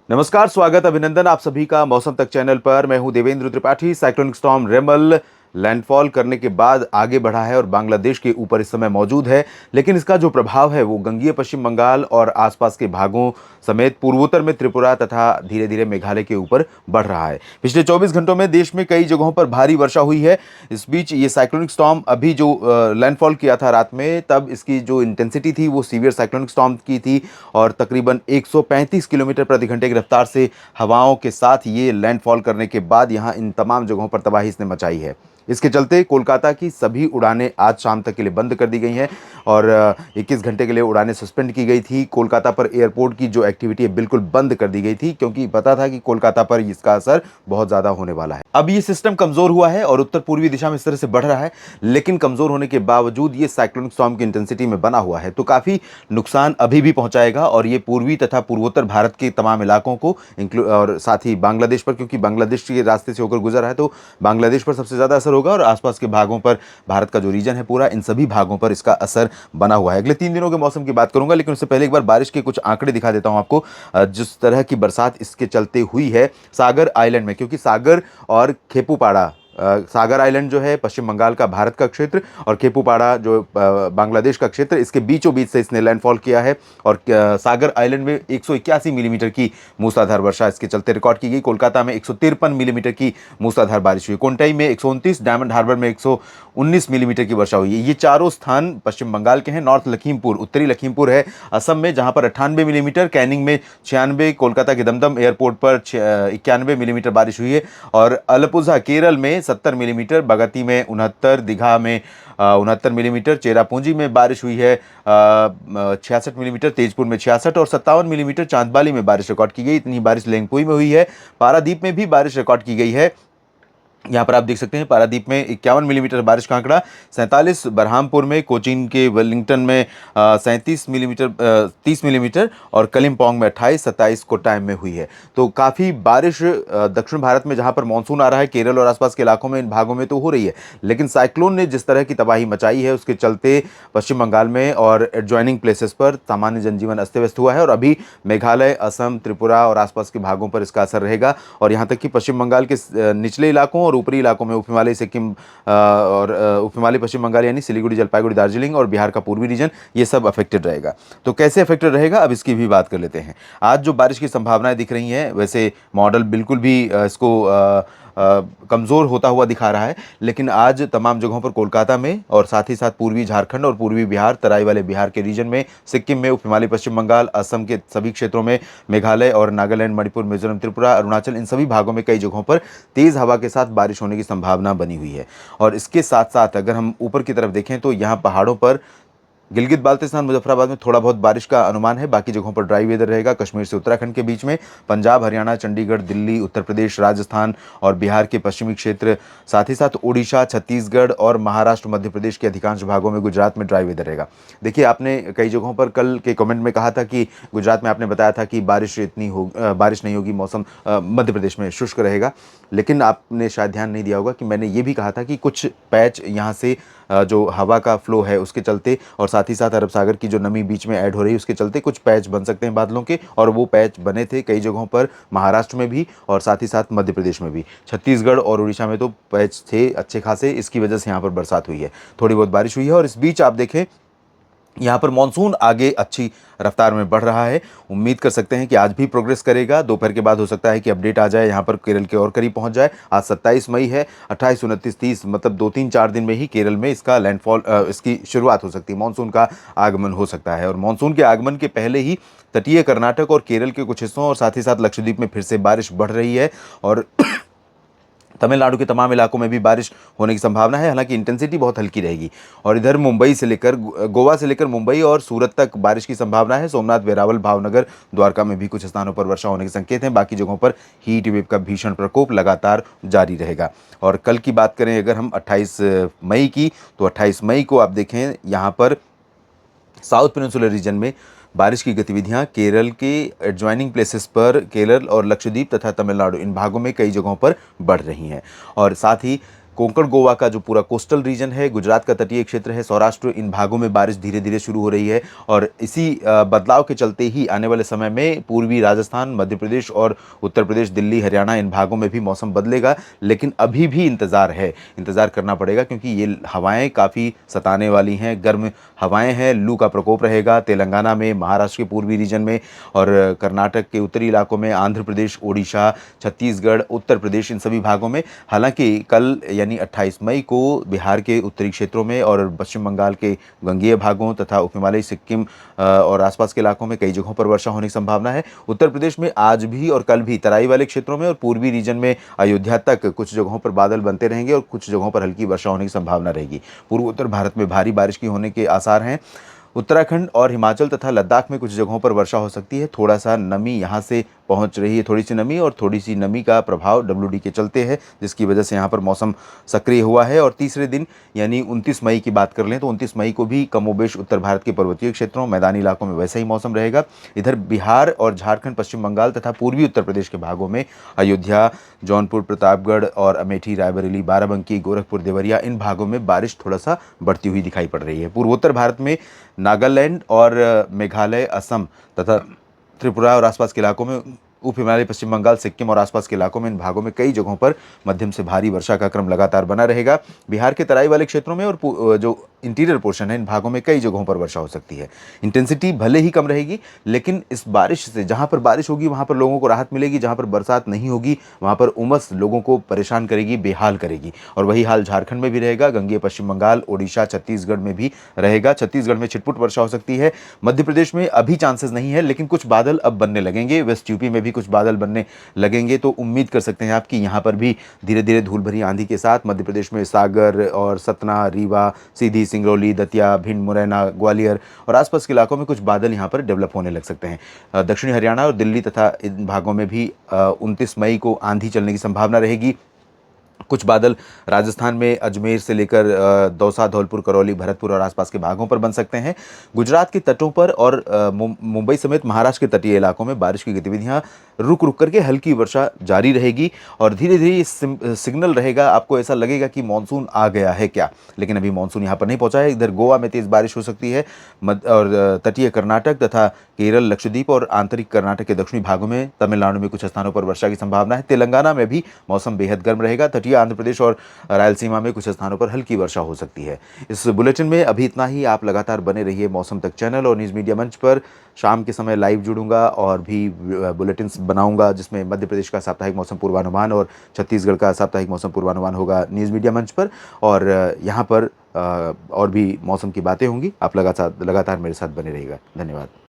नमस्कार, स्वागत, अभिनंदन आप सभी का मौसम तक चैनल पर। मैं हूं Devendra Tripathi. Cyclonic storm रेमल landfall करने के बाद आगे बढ़ा है और बांग्लादेश के ऊपर इस समय मौजूद है, लेकिन इसका जो प्रभाव है वो गंगीय पश्चिम बंगाल और आसपास के भागों समेत पूर्वोत्तर में त्रिपुरा तथा धीरे धीरे मेघालय के ऊपर बढ़ रहा है। पिछले 24 घंटों में देश में कई जगहों पर भारी वर्षा हुई है। इस बीच ये साइक्लोनिक स्टॉर्म अभी जो लैंडफॉल किया था रात में, तब इसकी जो इंटेंसिटी थी वो सीवियर साइक्लोनिक स्टॉर्म की थी और तकरीबन 135 किलोमीटर प्रति घंटे की रफ्तार से हवाओं के साथ ये लैंडफॉल करने के बाद यहाँ इन तमाम जगहों पर तबाही इसने मचाई है। इसके चलते कोलकाता की सभी उड़ानें आज शाम तक के लिए बंद कर दी गई हैं और 21 घंटे के लिए उड़ानें सस्पेंड की गई थी। कोलकाता पर एयरपोर्ट की जो एक्टिविटी है बिल्कुल बंद कर दी गई थी, क्योंकि पता था कि कोलकाता पर इसका असर बहुत ज़्यादा होने वाला है। अब ये सिस्टम कमज़ोर हुआ है और उत्तर पूर्वी दिशा में इस तरह से बढ़ रहा है, लेकिन कमज़ोर होने के बावजूद ये साइक्लोनिक स्टॉर्म की इंटेंसिटी में बना हुआ है, तो काफ़ी नुकसान अभी भी पहुंचाएगा और ये पूर्वी तथा पूर्वोत्तर भारत के तमाम इलाकों को और साथ ही बांग्लादेश पर, क्योंकि बांग्लादेश के रास्ते से होकर गुजरा है, तो बांग्लादेश पर सबसे ज़्यादा असर होगा और आसपास के भागों पर, भारत का जो रीजन है पूरा, इन सभी भागों पर इसका असर बना हुआ है। अगले 3 दिनों के मौसम की बात करूंगा, लेकिन उससे पहले एक बार बारिश के कुछ आंकड़े दिखा देता हूं आपको। जिस तरह की बरसात इसके चलते हुई है सागर आइलैंड में, क्योंकि सागर और खेपुपाड़ा, सागर आइलैंड जो है पश्चिम बंगाल का भारत का क्षेत्र और खेपुपाड़ा जो बांग्लादेश का क्षेत्र, इसके बीचों बीच से इसने लैंडफॉल किया है और सागर आइलैंड में 181 मिलीमीटर की मूसलाधार वर्षा इसके चलते रिकॉर्ड की गई। कोलकाता में 153 मिलीमीटर की मूसलाधार बारिश हुई, कोंटाई में 129, डायमंड हार्बर में 119 मिलीमीटर की वर्षा हुई है। ये चारों स्थान पश्चिम बंगाल के हैं। नॉर्थ लखीमपुर, उत्तरी लखीमपुर है असम में, जहां पर 98 मिलीमीटर, कैनिंग में 96, कोलकाता के दमदम एयरपोर्ट पर 91 मिलीमीटर बारिश हुई है और अलपुझा केरल में 70 मिलीमीटर, बगती में 69, दीघा में 69 मिलीमीटर, चेरापूंजी में बारिश हुई है 66 मिलीमीटर, तेजपुर में 66 और 57 मिलीमीटर चांदबाली में बारिश रिकॉर्ड की गई। इतनी बारिश लेंगपुई में हुई है। पारादीप में भी बारिश रिकॉर्ड की गई है। यहाँ पर आप देख सकते हैं पारादीप में 51 मिलीमीटर बारिश का आंकड़ा, 47 बरहामपुर में, कोचीन के वेलिंगटन में 37 मिलीमीटर 30 मिलीमीटर और कलिम्पोंग में 28, 27 कोट्टायम में हुई है। तो काफ़ी बारिश दक्षिण भारत में, जहाँ पर मानसून आ रहा है, केरल और आसपास के इलाकों में, इन भागों में तो हो रही है, लेकिन साइक्लोन ने जिस तरह की तबाही मचाई है उसके चलते पश्चिम बंगाल में और एडजॉइनिंग प्लेसेस पर सामान्य जनजीवन अस्त व्यस्त हुआ है और अभी मेघालय, असम, त्रिपुरा और आसपास के भागों पर इसका असर रहेगा और यहाँ तक कि पश्चिम बंगाल के निचले इलाकों और ऊपरी इलाकों में, उप हिमालय सिक्किम और उप हिमालय पश्चिम बंगाल यानी सिलीगुड़ी, जलपाईगुड़ी, दार्जिलिंग और बिहार का पूर्वी रीजन, ये सब अफेक्टेड रहेगा। तो कैसे अफेक्टेड रहेगा, अब इसकी भी बात कर लेते हैं। आज जो बारिश की संभावनाएं दिख रही हैं, वैसे मॉडल बिल्कुल भी इसको कमज़ोर होता हुआ दिखा रहा है, लेकिन आज तमाम जगहों पर, कोलकाता में और साथ ही साथ पूर्वी झारखंड और पूर्वी बिहार, तराई वाले बिहार के रीजन में, सिक्किम में, उप हिमालय पश्चिम बंगाल, असम के सभी क्षेत्रों में, मेघालय और नागालैंड, मणिपुर, मिजोरम, त्रिपुरा, अरुणाचल, इन सभी भागों में कई जगहों पर तेज़ हवा के साथ बारिश होने की संभावना बनी हुई है। और इसके साथ साथ अगर हम ऊपर की तरफ देखें तो यहाँ पहाड़ों पर गिलगित बाल्टिस्तान, मुजफ्फराबाद में थोड़ा बहुत बारिश का अनुमान है, बाकी जगहों पर ड्राई वेदर रहेगा। कश्मीर से उत्तराखंड के बीच में, पंजाब, हरियाणा, चंडीगढ़, दिल्ली, उत्तर प्रदेश, राजस्थान और बिहार के पश्चिमी क्षेत्र, साथ ही साथ उड़ीसा, छत्तीसगढ़ और महाराष्ट्र, मध्य प्रदेश के अधिकांश भागों में, गुजरात में ड्राई वेदर रहेगा। देखिए, आपने कई जगहों पर कल के कमेंट में कहा था कि गुजरात में आपने बताया था कि बारिश नहीं होगी, मौसम मध्य प्रदेश में शुष्क रहेगा, लेकिन आपने शायद ध्यान नहीं दिया होगा कि मैंने ये भी कहा था कि कुछ पैच यहाँ से जो हवा का फ्लो है उसके चलते और साथ ही साथ अरब सागर की जो नमी बीच में ऐड हो रही है उसके चलते कुछ पैच बन सकते हैं बादलों के, और वो पैच बने थे कई जगहों पर, महाराष्ट्र में भी और साथ ही साथ मध्य प्रदेश में भी। छत्तीसगढ़ और उड़ीसा में तो पैच थे अच्छे खासे, इसकी वजह से यहाँ पर बरसात हुई है, थोड़ी बहुत बारिश हुई है। और इस बीच आप देखें यहाँ पर मानसून आगे अच्छी रफ्तार में बढ़ रहा है। उम्मीद कर सकते हैं कि आज भी प्रोग्रेस करेगा। दोपहर के बाद हो सकता है कि अपडेट आ जाए, यहाँ पर केरल के और करीब पहुँच जाए। आज 27 मई है, 28, 29, 30 मतलब 2-3-4 दिन में ही केरल में इसका लैंडफॉल, इसकी शुरुआत हो सकती है, मानसून का आगमन हो सकता है। और मानसून के आगमन के पहले ही तटीय कर्नाटक और केरल के कुछ हिस्सों और साथ ही साथ लक्षद्वीप में फिर से बारिश बढ़ रही है और तमिलनाडु के तमाम इलाकों में भी बारिश होने की संभावना है, हालांकि इंटेंसिटी बहुत हल्की रहेगी। और इधर मुंबई से लेकर, गोवा से लेकर मुंबई और सूरत तक बारिश की संभावना है। सोमनाथ, वेरावल, भावनगर, द्वारका में भी कुछ स्थानों पर वर्षा होने के संकेत हैं। बाकी जगहों पर हीट वेव का भीषण प्रकोप लगातार जारी रहेगा। और कल की बात करें अगर हम 28 मई की, तो 28 मई को आप देखें यहाँ पर साउथ पेनिनसुलर रीजन में बारिश की गतिविधियां केरल के एडजॉइनिंग प्लेसेस पर, केरल और लक्षद्वीप तथा तमिलनाडु, इन भागों में कई जगहों पर बढ़ रही हैं। और साथ ही कोंकण गोवा का जो पूरा कोस्टल रीजन है, गुजरात का तटीय क्षेत्र है, सौराष्ट्र, इन भागों में बारिश धीरे धीरे शुरू हो रही है। और इसी बदलाव के चलते ही आने वाले समय में पूर्वी राजस्थान, मध्य प्रदेश और उत्तर प्रदेश, दिल्ली, हरियाणा, इन भागों में भी मौसम बदलेगा। लेकिन अभी भी इंतज़ार है, इंतज़ार करना पड़ेगा, क्योंकि ये हवाएं काफ़ी सताने वाली हैं, गर्म हवाएं हैं, लू का प्रकोप रहेगा तेलंगाना में, महाराष्ट्र के पूर्वी रीजन में और कर्नाटक के उत्तरी इलाकों में, आंध्र प्रदेश, ओडिशा, छत्तीसगढ़, उत्तर प्रदेश, इन सभी भागों में। हालांकि कल यानी 28 मई को बिहार के उत्तरी क्षेत्रों में और पश्चिम बंगाल के गंगेय भागों तथा उप हिमालयी सिक्किम और आसपास के इलाकों में कई जगहों पर वर्षा होने की संभावना है। उत्तर प्रदेश में आज भी और कल भी तराई वाले क्षेत्रों में और पूर्वी रीजन में अयोध्या तक कुछ जगहों पर बादल बनते रहेंगे और कुछ जगहों पर हल्की वर्षा होने की संभावना रहेगी। पूर्वोत्तर भारत में भारी बारिश की होने के आसार हैं। उत्तराखंड और हिमाचल तथा लद्दाख में कुछ जगहों पर वर्षा हो सकती है। थोड़ा सा नमी यहाँ से पहुँच रही है, थोड़ी सी नमी, और थोड़ी सी नमी का प्रभाव WD के चलते है, जिसकी वजह से यहाँ पर मौसम सक्रिय हुआ है। और तीसरे दिन यानी 29 मई की बात कर लें तो 29 मई को भी कमोबेश उत्तर भारत के पर्वतीय क्षेत्रों, मैदानी इलाकों में वैसा ही मौसम रहेगा। इधर बिहार और झारखंड, पश्चिम बंगाल तथा पूर्वी उत्तर प्रदेश के भागों में अयोध्या, जौनपुर, प्रतापगढ़ और अमेठी, रायबरेली, बाराबंकी, गोरखपुर, देवरिया, इन भागों में बारिश थोड़ा सा बढ़ती हुई दिखाई पड़ रही है। पूर्वोत्तर भारत में नागालैंड और मेघालय, असम तथा त्रिपुरा और आसपास के इलाकों में, उप हिमालय, पश्चिम बंगाल, सिक्किम और आसपास के इलाकों में, इन भागों में कई जगहों पर मध्यम से भारी वर्षा का क्रम लगातार बना रहेगा। बिहार के तराई वाले क्षेत्रों में और जो इंटीरियर पोर्शन है, इन भागों में कई जगहों पर वर्षा हो सकती है। इंटेंसिटी भले ही कम रहेगी, लेकिन इस बारिश से जहां पर बारिश होगी वहां पर लोगों को राहत मिलेगी, जहां पर बरसात नहीं होगी वहां पर उमस लोगों को परेशान करेगी, बेहाल करेगी। और वही हाल झारखंड में भी रहेगा, गंगेय पश्चिम बंगाल, ओडिशा, छत्तीसगढ़ में भी रहेगा। छत्तीसगढ़ में छिटपुट वर्षा हो सकती है। मध्य प्रदेश में अभी चांसेस नहीं है, लेकिन कुछ बादल अब बनने लगेंगे। वेस्ट यूपी में भी कुछ बादल बनने लगेंगे, तो उम्मीद कर सकते हैं आप कि यहाँ पर भी धीरे धीरे धूल भरी आंधी के साथ मध्य प्रदेश में सागर और सतना, रीवा, सीधी, सिंगरौली, दतिया, भिंड, मुरैना, ग्वालियर और आसपास के इलाकों में कुछ बादल यहाँ पर डेवलप होने लग सकते हैं। दक्षिणी हरियाणा और दिल्ली तथा इन भागों में भी 29 मई को आंधी चलने की संभावना रहेगी। कुछ बादल राजस्थान में अजमेर से लेकर दौसा, धौलपुर, करौली, भरतपुर और आसपास के भागों पर बन सकते हैं। गुजरात के तटों पर और मुंबई समेत महाराष्ट्र के तटीय इलाकों में बारिश की गतिविधियां रुक रुक करके हल्की वर्षा जारी रहेगी और धीरे धीरे सिग्नल रहेगा, आपको ऐसा लगेगा कि मानसून आ गया है क्या, लेकिन अभी मानसून यहाँ पर नहीं पहुंचा है। इधर गोवा में तेज बारिश हो सकती है और तटीय कर्नाटक तथा केरल, लक्षद्वीप और आंतरिक कर्नाटक के दक्षिणी भागों में, तमिलनाडु में कुछ स्थानों पर वर्षा की संभावना है। तेलंगाना में भी मौसम बेहद गर्म रहेगा। तटीय आंध्र प्रदेश और रायलसीमा में कुछ स्थानों पर हल्की वर्षा हो सकती है। इस बुलेटिन में अभी इतना ही। आप लगातार बने रहिए मौसम तक चैनल और न्यूज़ मीडिया मंच पर। शाम के समय लाइव जुड़ूंगा और भी बुलेटिन्स बनाऊंगा, जिसमें मध्य प्रदेश का साप्ताहिक मौसम पूर्वानुमान और छत्तीसगढ़ का साप्ताहिक मौसम पूर्वानुमान होगा न्यूज़ मीडिया मंच पर। और यहाँ पर और भी मौसम की बातें होंगी। आप लगातार मेरे साथ बने रहिएगा। धन्यवाद।